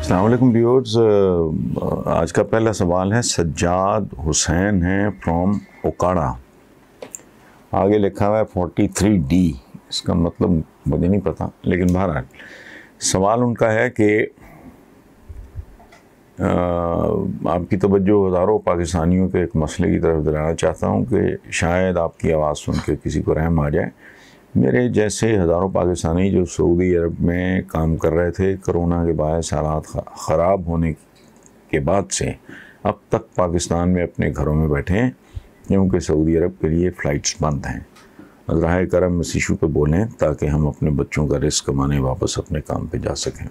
السلام علیکم ویورز، آج کا پہلا سوال ہے سجاد حسین ہیں فرام اوکاڑا. آگے لکھا ہوا ہے 43D. اس کا مطلب مجھے نہیں پتا، لیکن بہرحال سوال ان کا ہے کہ آپ کی توجہ ہزاروں پاکستانیوں کے ایک مسئلے کی طرف دلانا چاہتا ہوں کہ شاید آپ کی آواز سن کے کسی کو رحم آ جائے. میرے جیسے ہزاروں پاکستانی جو سعودی عرب میں کام کر رہے تھے، کرونا کے باعث حالات خراب ہونے کے بعد سے اب تک پاکستان میں اپنے گھروں میں بیٹھے ہیں، کیونکہ سعودی عرب کے لیے فلائٹس بند ہیں. راہ کرم اس ایشو پہ بولیں تاکہ ہم اپنے بچوں کا رزق کمانے واپس اپنے کام پہ جا سکیں.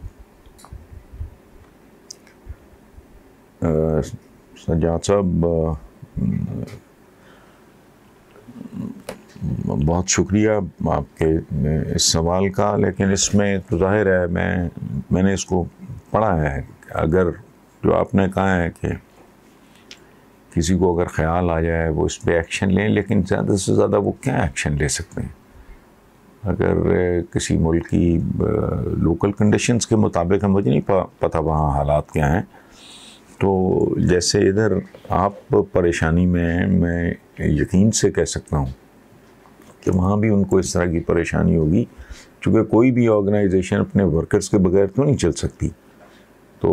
سجاد صاحب، بہت شکریہ آپ کے اس سوال کا، لیکن اس میں تو ظاہر ہے میں نے اس کو پڑھا ہے. اگر جو آپ نے کہا ہے کہ کسی کو اگر خیال آ جائے وہ اس پہ ایکشن لیں، لیکن زیادہ سے زیادہ وہ کیا ایکشن لے سکتے ہیں؟ اگر کسی ملک کی لوکل کنڈیشنز کے مطابق ہے، مجھے نہیں پتہ وہاں حالات کیا ہیں، تو جیسے ادھر آپ پریشانی میں یقین سے کہہ سکتا ہوں کہ وہاں بھی ان کو اس طرح کی پریشانی ہوگی، چونکہ کوئی بھی آرگنائزیشن اپنے ورکرز کے بغیر تو نہیں چل سکتی. تو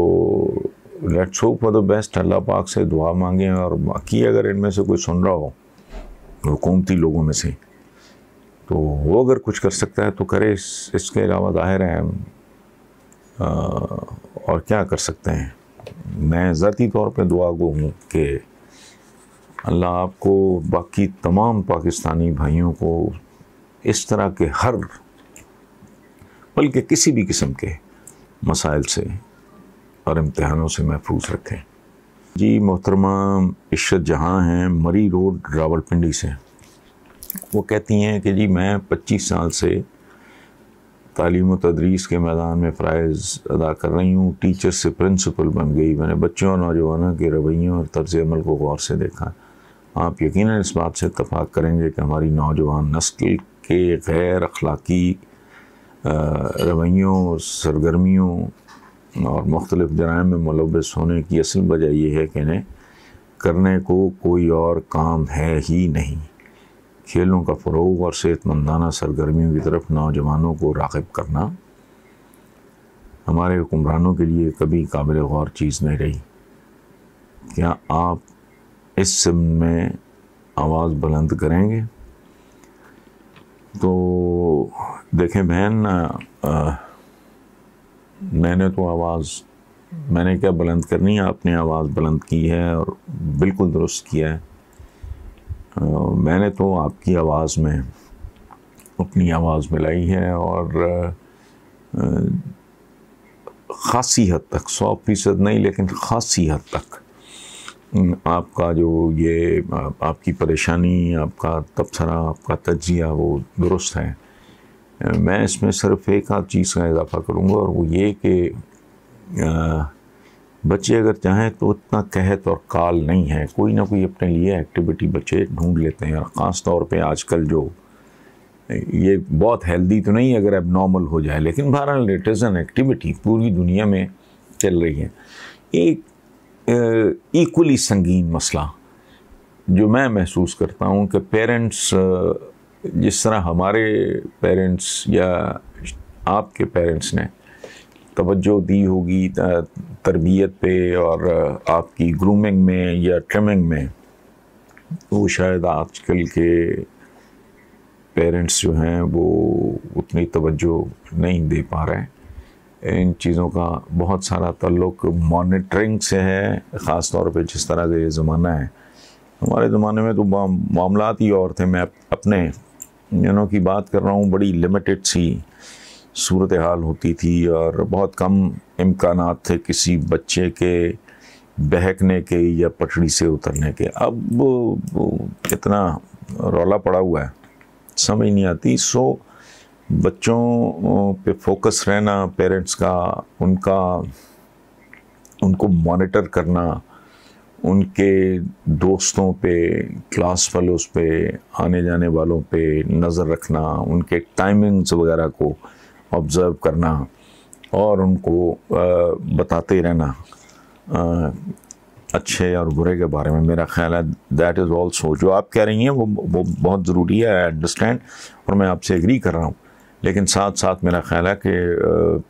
let's hope for the best. Allah پاک سے دعا مانگیں، اور باقی اگر ان میں سے کوئی سن رہا ہو حکومتی لوگوں میں سے، تو وہ اگر کچھ کر سکتا ہے تو کرے. اس کے علاوہ ظاہر ہے اور کیا کر سکتے ہیں. میں ذاتی طور پہ دعا گو ہوں کہ اللہ آپ کو، باقی تمام پاکستانی بھائیوں کو اس طرح کے ہر، بلکہ کسی بھی قسم کے مسائل سے اور امتحانوں سے محفوظ رکھیں. جی محترمہ عشرت جہاں ہیں، مری روڈ راولپنڈی سے. وہ کہتی ہیں کہ جی میں 25 سال سے تعلیم و تدریس کے میدان میں فرائض ادا کر رہی ہوں. ٹیچر سے پرنسپل بن گئی. میں نے بچوں اور نوجوانوں کے رویوں اور طرز عمل کو غور سے دیکھا. آپ یقیناً اس بات سے اتفاق کریں گے کہ ہماری نوجوان نسل کے غیر اخلاقی رویوں اور سرگرمیوں اور مختلف جرائم میں ملوث ہونے کی اصل وجہ یہ ہے کہ انہیں کرنے کو کوئی اور کام ہے ہی نہیں. کھیلوں کا فروغ اور صحت مندانہ سرگرمیوں کی طرف نوجوانوں کو راغب کرنا ہمارے حکمرانوں کے لیے کبھی قابل غور چیز نہیں رہی. کیا آپ اس سمت میں آواز بلند کریں گے؟ تو دیکھیں بہن، میں نے کیا بلند کرنی ہے، آپ نے آواز بلند کی ہے اور بالکل درست کیا ہے. میں نے تو آپ کی آواز میں اپنی آواز ملائی ہے، اور خاصی حد تک، 100% نہیں لیکن خاصی حد تک آپ کا جو یہ آپ کی پریشانی، آپ کا تبصرہ، آپ کا تجزیہ وہ درست ہے. میں اس میں صرف ایک آدھ چیز کا اضافہ کروں گا، اور وہ یہ کہ بچے اگر چاہیں تو اتنا قحط اور کال نہیں ہے. کوئی نہ کوئی اپنے لیے ایکٹیویٹی بچے ڈھونڈ لیتے ہیں، اور خاص طور پہ آج کل جو یہ بہت ہیلدی تو نہیں اگر اب نارمل ہو جائے، لیکن بہرحال اٹ از این ایکٹیویٹی پوری دنیا میں چل رہی ہے. ایک ایکولی سنگین مسئلہ جو میں محسوس کرتا ہوں کہ پیرنٹس، جس طرح ہمارے پیرنٹس یا آپ کے پیرنٹس نے توجہ دی ہوگی تربیت پہ اور آپ کی گرومنگ میں یا ٹرمنگ میں، وہ شاید آج کل کے پیرنٹس جو ہیں وہ اتنی توجہ نہیں دے پا رہے ہیں. ان چیزوں کا بہت سارا تعلق مانیٹرنگ سے ہے، خاص طور پہ جس طرح کا یہ زمانہ ہے. ہمارے زمانے میں تو معاملات ہی اور تھے. میں اپنے کی بات کر رہا ہوں. بڑی لمیٹڈ سی صورتحال ہوتی تھی اور بہت کم امکانات تھے کسی بچے کے بہکنے کے یا پٹڑی سے اترنے کے. اب کتنا رولا پڑا ہوا ہے، سمجھ نہیں آتی. سو بچوں پہ فوکس رہنا پیرنٹس کا، ان کو مانیٹر کرنا، ان کے دوستوں پہ، کلاس فیلوز پہ، آنے جانے والوں پہ نظر رکھنا، ان کے ٹائمنگز وغیرہ کو آبزرو کرنا، اور ان کو بتاتے رہنا اچھے اور برے کے بارے میں. میرا خیال ہے دیٹ از آلسو جو آپ کہہ رہی ہیں وہ بہت ضروری ہے. آئی انڈرسٹینڈ اور میں آپ سے ایگری کر رہا ہوں. لیکن ساتھ ساتھ میرا خیال ہے کہ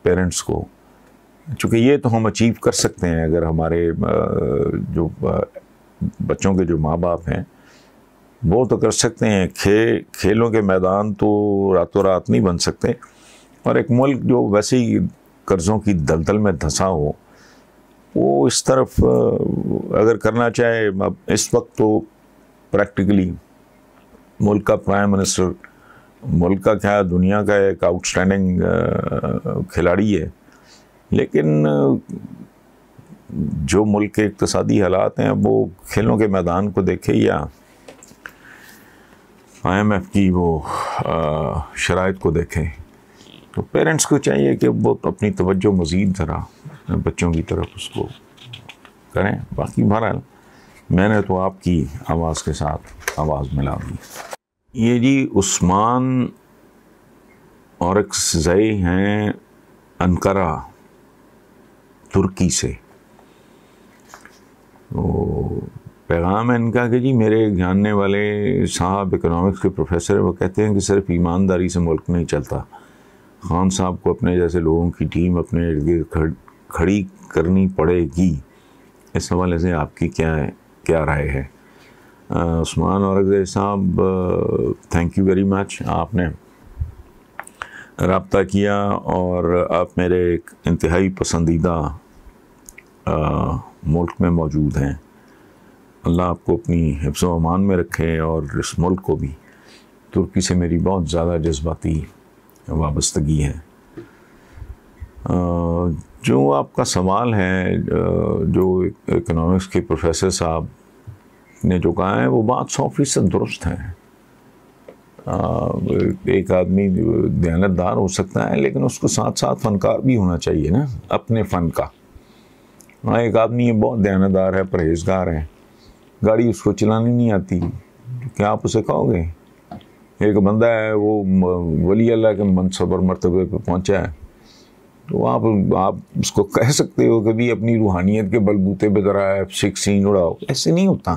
پیرنٹس کو، چونکہ یہ تو ہم اچیو کر سکتے ہیں اگر ہمارے جو بچوں کے جو ماں باپ ہیں وہ تو کر سکتے ہیں. کھیلوں کے میدان تو راتوں رات نہیں بن سکتے، اور ایک ملک جو ویسے ہی قرضوں کی دلدل میں دھنسا ہو وہ اس طرف اگر کرنا چاہے. اب اس وقت تو پریکٹیکلی ملک کا پرائم منسٹر، ملک کا کیا دنیا کا ایک آؤٹ اسٹینڈنگ کھلاڑی ہے، لیکن جو ملک کے اقتصادی حالات ہیں وہ کھیلوں کے میدان کو دیکھے یا IMF کی وہ شرائط کو دیکھیں، تو پیرنٹس کو چاہیے کہ وہ اپنی توجہ مزید ذرا بچوں کی طرف اس کو کریں. باقی بہرحال میں نے تو آپ کی آواز کے ساتھ آواز ملا دی. یہ جی عثمان اورکزئی ہیں انقرہ ترکی سے. تو پیغام ہے ان کا کہ جی میرے جاننے والے صاحب اکنامکس کے پروفیسر وہ کہتے ہیں کہ صرف ایمانداری سے ملک نہیں چلتا. خان صاحب کو اپنے جیسے لوگوں کی ٹیم اپنے ارد گرد کھڑی کرنی پڑے گی. اس حوالے سے آپ کی کیا رائے ہے؟ عثمان اورکزئی صاحب تھینک یو ویری مچ. آپ نے رابطہ کیا اور آپ میرے ایک انتہائی پسندیدہ ملک میں موجود ہیں. اللہ آپ کو اپنی حفظ و امان میں رکھے، اور اس ملک کو بھی. ترکی سے میری بہت زیادہ جذباتی وابستگی ہے. جو آپ کا سوال ہے، جو اکنامکس کے پروفیسر صاحب نے جو کہا ہے وہ بات 100% درست ہے. ایک آدمی دیانتدار ہو سکتا ہے لیکن اس کو ساتھ ساتھ فنکار بھی ہونا چاہیے نا اپنے فن کا. ایک آدمی بہت دیانتدار ہے، پرہیزگار ہے، گاڑی اس کو چلانی نہیں آتی، کیا آپ اسے کہو گے؟ ایک بندہ ہے وہ ولی اللہ کے منصب اور مرتبے پہ پہنچا ہے، تو آپ اس کو کہہ سکتے ہو کہ بھی اپنی روحانیت کے بلبوتے پہ ذرا F-16 اڑاؤ؟ ایسے نہیں ہوتا.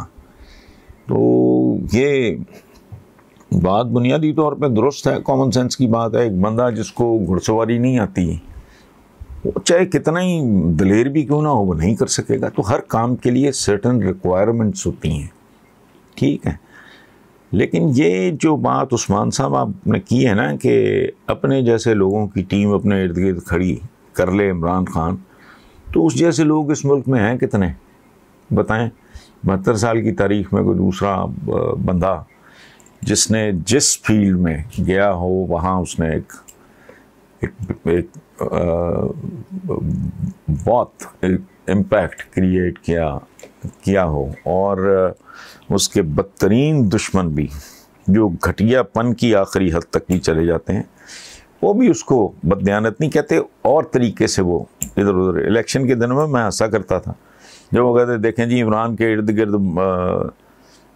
تو یہ بات بنیادی طور پہ درست ہے، کامن سینس کی بات ہے. ایک بندہ جس کو گھڑ سواری نہیں آتی، وہ چاہے کتنا ہی دلیر بھی کیوں نہ ہو وہ نہیں کر سکے گا. تو ہر کام کے لیے سرٹن ریکوائرمنٹس ہوتی ہیں، ٹھیک ہے. لیکن یہ جو بات عثمان صاحب آپ نے کی ہے نا کہ اپنے جیسے لوگوں کی ٹیم اپنے ارد گرد کھڑی کر لے عمران خان، تو اس جیسے لوگ اس ملک میں ہیں کتنے بتائیں؟ 72 سال کی تاریخ میں کوئی دوسرا بندہ جس نے جس فیلڈ میں گیا ہو وہاں اس نے ایک بہت امپیکٹ کریٹ کیا ہو، اور اس کے بدترین دشمن بھی جو گھٹیا پن کی آخری حد تک بھی چلے جاتے ہیں وہ بھی اس کو بددیانت نہیں کہتے، اور طریقے سے وہ ادھر ادھر. الیکشن کے دنوں میں ہنسا کرتا تھا جب وہ کہتے دیکھیں جی عمران کے ارد گرد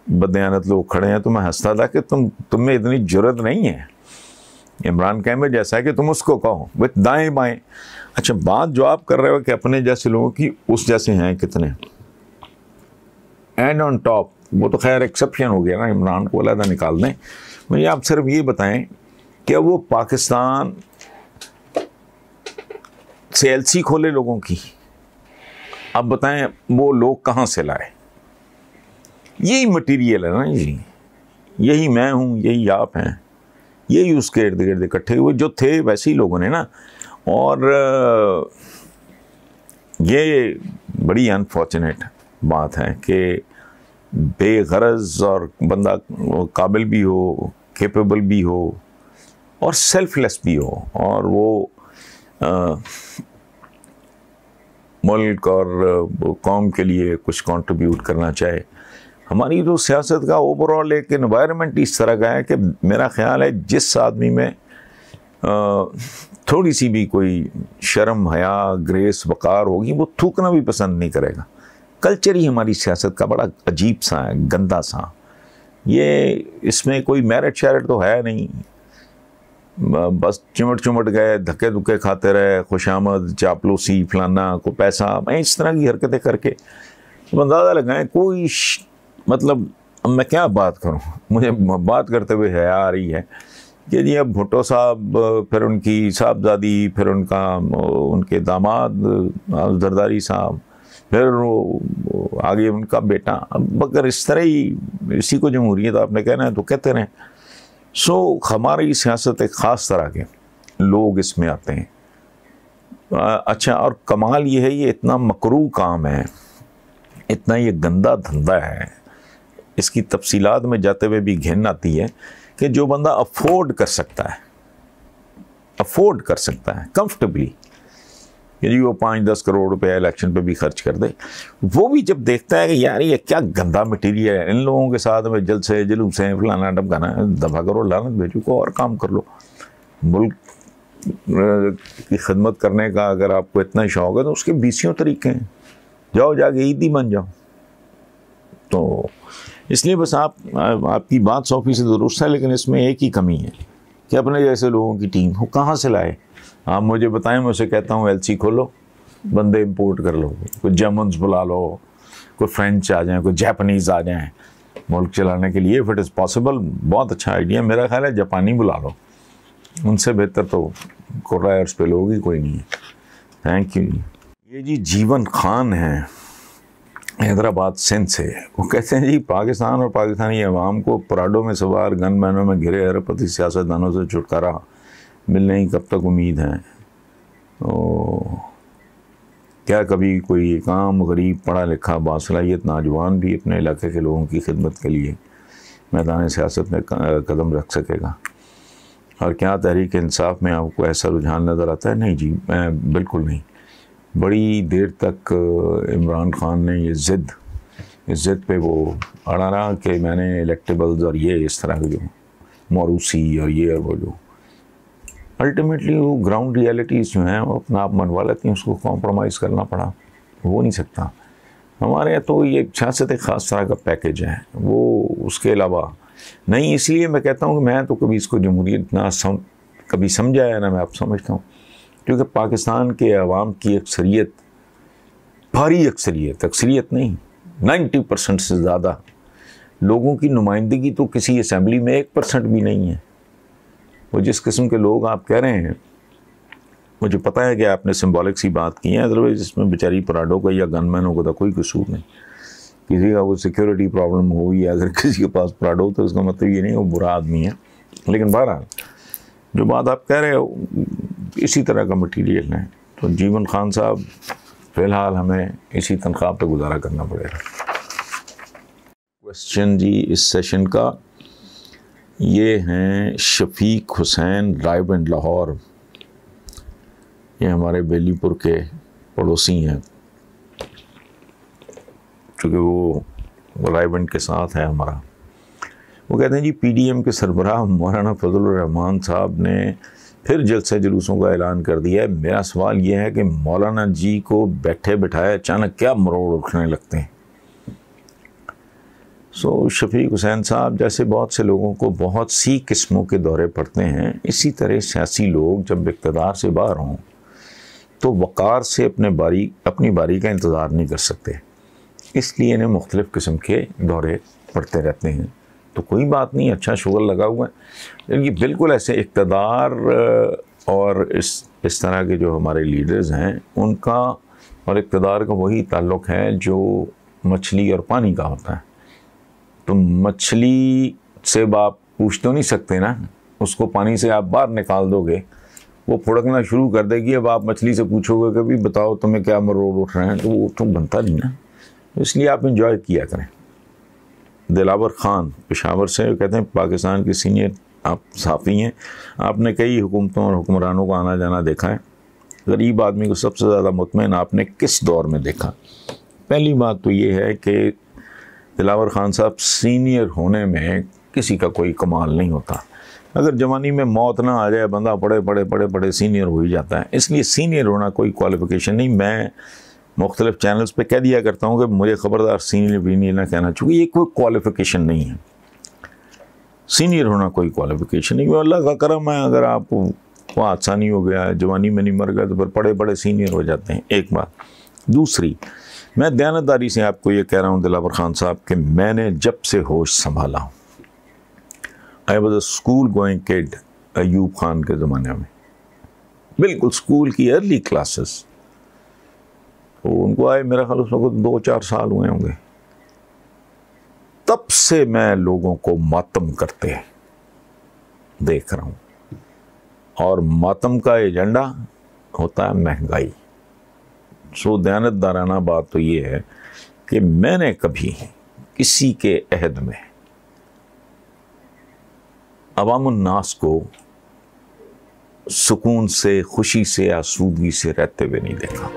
بددیانت لوگ کھڑے ہیں، تو میں ہنستا تھا کہ تم میں اتنی جرت نہیں ہے. عمران خان میں جیسا ہے کہ تم اس کو کہو وتھ دائیں بائیں. اچھا بات جو آپ کر رہے ہو کہ اپنے جیسے لوگوں کی اس جیسے ہیں کتنے، اینڈ آن ٹاپ وہ تو خیر ایکسیپشن ہو گیا نا، عمران کو علیحدہ نکال دیں. مجھے آپ صرف یہ بتائیں کہ وہ پاکستان سے LC کھولے لوگوں کی، اب بتائیں وہ لوگ کہاں سے لائے؟ یہی مٹیریل ہے نا جی، یہی میں ہوں، یہی آپ ہیں، یہی اس کے ارد گرد اکٹھے ہوئے جو تھے ویسے ہی لوگوں نے نا. اور یہ بڑی انفارچونیٹ بات ہے کہ بے غرض اور بندہ قابل بھی ہو، کیپیبل بھی ہو، اور سیلف لیس بھی ہو، اور وہ ملک اور قوم کے لیے کچھ کنٹریبیوٹ کرنا چاہے. ہماری تو سیاست کا اوور آل ایک انوائرمنٹ اس طرح کا ہے کہ میرا خیال ہے جس آدمی میں تھوڑی سی بھی کوئی شرم، حیا، گریس، وقار ہوگی وہ تھوکنا بھی پسند نہیں کرے گا. کلچر ہی ہماری سیاست کا بڑا عجیب سا ہے، گندا سا. یہ اس میں کوئی میرٹ شیرٹ تو ہے نہیں. بس چمٹ چمٹ گئے، دھکے دھکے کھاتے رہے، خوش آمد، چاپلوسی، فلانا، کو پیسہ، میں اس طرح کی حرکتیں کر کے اندازہ لگائیں کوئی مطلب میں کیا بات کروں، مجھے بات کرتے ہوئے حیا آ رہی ہے کہ جی اب بھٹو صاحب، پھر ان کی صاحبزادی، پھر ان کے داماد زرداری صاحب، پھر آگے ان کا بیٹا، اب اگر اس طرح ہی اسی کو جمہوریت آپ نے کہنا ہے تو کہتے رہیں۔ ہماری سیاست ایک خاص طرح کے لوگ اس میں آتے ہیں۔ اچھا، اور کمال یہ ہے، یہ اتنا مکروہ کام ہے، اتنا یہ گندا دھندا ہے، اس کی تفصیلات میں جاتے ہوئے بھی گھن آتی ہے کہ جو بندہ افورڈ کر سکتا ہے کمفرٹیبلی، یعنی وہ 5-10 کروڑ روپے الیکشن پہ بھی خرچ کر دے، وہ بھی جب دیکھتا ہے کہ یار یہ کیا گندا مٹیریل ہے، ان لوگوں کے ساتھ میں جلسے جلوس ہیں، فلانا ڈمکانا، دفع کرو، لعنت بھیجو، کو اور کام کر لو۔ ملک کی خدمت کرنے کا اگر آپ کو اتنا شوق ہے تو اس کے 20 طریقے ہیں، جاؤ جا کے عیدی بن جاؤ۔ تو اس لیے بس آپ کی بات 100% درست ہے، لیکن اس میں ایک ہی کمی ہے کہ اپنے جیسے لوگوں کی ٹیم وہ کہاں سے لائے؟ آپ مجھے بتائیں، میں اسے کہتا ہوں LC کھولو، بندے امپورٹ کر لو، کوئی جرمنز بلا لو، کوئی فرینچ آ جائیں، کوئی جاپنیز آ جائیں ملک چلانے کے لیے، if it is possible، بہت اچھا آئیڈیا۔ میرا خیال ہے جاپانی بلا لو، ان سے بہتر تو کوٹرائرس پہ لوگ ہی کوئی نہیں ہے۔ Thank you. یہ جی جیون خان ہیں حیدرآباد سندھ سے، وہ کہتے ہیں جی پاکستان اور پاکستانی عوام کو پراڈو میں سوار گن مینوں میں گھرے ارب پتی سیاستدانوں سے چھٹکارا ملنے کی کب تک امید ہے؟ تو کیا کبھی کوئی ایک عام غریب پڑھا لکھا باصلاحیت نوجوان بھی اپنے علاقے کے لوگوں کی خدمت کے لیے میدان سیاست میں قدم رکھ سکے گا؟ اور کیا تحریک انصاف میں آپ کو ایسا رجحان نظر آتا ہے؟ نہیں جی، میں بالکل نہیں۔ بڑی دیر تک عمران خان نے یہ ضد پہ وہ اڑا رہا کہ میں نے الیکٹیبلز اور یہ اس طرح کے جو موروثی اور یہ اور وہ جو الٹیمیٹلی وہ گراؤنڈ ریالٹیز جو ہیں وہ اپنا آپ منوا لیتی ہیں، اس کو کمپرومائز کرنا پڑا، ہو نہیں سکتا۔ ہمارے یہاں تو یہ سیاست ایک خاص طرح کا پیکیج ہے، وہ اس کے علاوہ نہیں۔ اس لیے میں کہتا ہوں کہ میں تو کبھی اس کو جمہوریت نہ کبھی سمجھا ہے، نہ میں اب سمجھتا ہوں، کیونکہ پاکستان کے عوام کی اکثریت، بھاری اکثریت نہیں، 90% سے زیادہ لوگوں کی نمائندگی تو کسی اسمبلی میں 1% بھی نہیں ہے۔ وہ جس قسم کے لوگ آپ کہہ رہے ہیں، مجھے پتہ ہے کہ آپ نے سمبولک سی بات کی ہے، ادروائز اس میں بیچاری پراڈو کا یا گن مینوں کا تو کوئی قصور نہیں۔ کسی کا کوئی سیکیورٹی پرابلم ہوئی ہے، اگر کسی کے پاس پراڈو تو اس کا مطلب یہ نہیں وہ برا آدمی ہے، لیکن بہرحال جو بات آپ کہہ رہے ہو اسی طرح کا مٹیریل ہے۔ تو جیون خان صاحب فی الحال ہمیں اسی تنخواہ پہ گزارا کرنا پڑے گا۔ کوشچن جی اس سیشن کا یہ ہیں شفیق حسین رائے بند لاہور، یہ ہمارے بیلی پور کے پڑوسی ہیں، چونکہ وہ رائے بند کے ساتھ ہے ہمارا۔ وہ کہتے ہیں جی PDM کے سربراہ مولانا فضل الرحمان صاحب نے پھر جلسے جلوسوں کا اعلان کر دیا ہے۔ میرا سوال یہ ہے کہ مولانا جی کو بیٹھے بٹھائے اچانک کیا مروڑ اٹھنے لگتے ہیں؟ شفیق حسین صاحب جیسے بہت سے لوگوں کو بہت سی قسموں کے دورے پڑتے ہیں، اسی طرح سیاسی لوگ جب اقتدار سے باہر ہوں تو وقار سے اپنی باری کا انتظار نہیں کر سکتے، اس لیے انہیں مختلف قسم کے دورے پڑتے رہتے ہیں۔ تو کوئی بات نہیں، اچھا شغل لگا ہوا ہے، لیکن یہ بالکل ایسے اقتدار اور اس طرح کے جو ہمارے لیڈرز ہیں ان کا اور اقتدار کا وہی تعلق ہے جو مچھلی اور پانی کا ہوتا ہے۔ تو مچھلی سے آپ پوچھ تو نہیں سکتے نا، اس کو پانی سے آپ باہر نکال دو گے، وہ پھڑکنا شروع کر دے گی۔ اب آپ مچھلی سے پوچھو گے کہ بھی بتاؤ تمہیں کیا مروڑ اٹھ رہے ہیں، تو وہ تو بنتا نہیں نا۔ اس لیے آپ انجوائے کیا کریں۔ دلاور خان پشاور سے کہتے ہیں پاکستان کے سینئر آپ صحافی ہیں، آپ نے کئی حکومتوں اور حکمرانوں کو آنا جانا دیکھا ہے، غریب آدمی کو سب سے زیادہ مطمئن آپ نے کس دور میں دیکھا؟ پہلی بات تو یہ ہے کہ دلاور خان صاحب سینئر ہونے میں کسی کا کوئی کمال نہیں ہوتا، اگر جوانی میں موت نہ آ جائے بندہ بڑے سینئر ہو ہی جاتا ہے، اس لیے سینئر ہونا کوئی کوالیفیکیشن نہیں۔ میں مختلف چینلز پہ کہہ دیا کرتا ہوں کہ مجھے خبردار سینئر بھی نہیں نہ کہنا، چونکہ یہ کوئی کوالیفیکیشن نہیں ہے۔ سینئر ہونا کوئی کوالیفیکیشن نہیں، اللہ کا کرم ہے، اگر آپ کو حادثہ نہیں ہو گیا، جوانی میں نہیں مر گیا، تو پھر بڑے بڑے سینئر ہو جاتے ہیں، ایک بات۔ دوسری، میں دیانتداری سے آپ کو یہ کہہ رہا ہوں دلاور خان صاحب کہ میں نے جب سے ہوش سنبھالا ہوں، I was a school going kid Ayub Khan کے زمانے میں، بالکل اسکول کی ارلی کلاسز، تو ان کو آئے میرا خیال اس وقت 2-4 سال ہوئے ہوں گے، تب سے میں لوگوں کو ماتم کرتے دیکھ رہا ہوں، اور ماتم کا ایجنڈا ہوتا ہے مہنگائی۔ سو دیانتدارانہ بات تو یہ ہے کہ میں نے کبھی کسی کے عہد میں عوام الناس کو سکون سے، خوشی سے، آسودگی سے رہتے ہوئے نہیں دیکھا۔